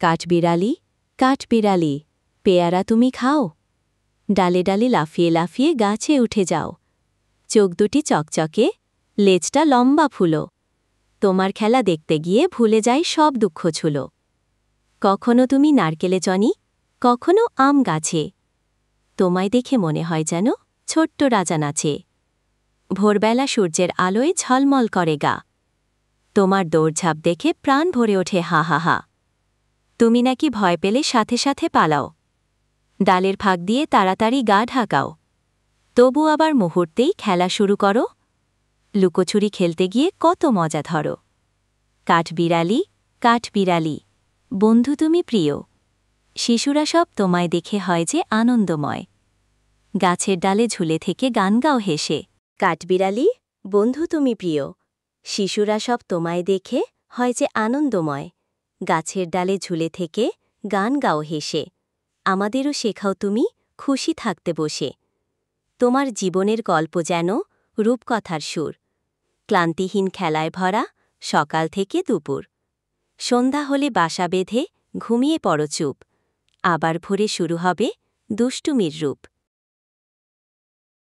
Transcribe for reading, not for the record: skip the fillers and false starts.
কাঠবিড়ালি কাঠবিড়ালি পেয়ারা তুমি খাও। ডালে ডালে লাফিয়ে লাফিয়ে গাছে উঠে যাও। চোখ দুটি চকচকে, লেজটা লম্বা ফুলো। তোমার খেলা দেখতে গিয়ে ভুলে যায় সব দুঃখ ছুলো। কখনো তুমি নারকেলে চনি, কখনো আম গাছে। তোমায় দেখে মনে হয় যেন ছোট্ট রাজা নাচে। ভোরবেলা সূর্যের আলোয় ঝলমল করে গা। তোমার দৌড়ঝাঁপ দেখে প্রাণ ভরে ওঠে হা হা হা। তুমি নাকি ভয় পেলে সাথে সাথে পালাও। ডালের ফাঁক দিয়ে তাড়াতাড়ি গা ঢাকাও। তবু আবার মুহূর্তেই খেলা শুরু করো। লুকোচুরি খেলতে গিয়ে কত মজা ধরো। কাঠবিড়ালি কাঠবিড়ালি বন্ধু তুমি প্রিয়। শিশুরা সব তোমায় দেখে হয় যে আনন্দময়। গাছের ডালে ঝুলে থেকে গান গাও হেসে। কাঠবিড়ালি বন্ধু তুমি প্রিয়। শিশুরা সব তোমায় দেখে হয় যে আনন্দময়। গাছের ডালে ঝুলে থেকে গান গাও হেসে। আমাদেরও শেখাও তুমি খুশি থাকতে বসে। তোমার জীবনের গল্প যেন রূপকথার সুর। ক্লান্তিহীন খেলায় ভরা সকাল থেকে দুপুর। সন্ধ্যা হলে বাসা বেঁধে ঘুমিয়ে পড়ো চুপ। আবার ভোরে শুরু হবে দুষ্টুমির রূপ।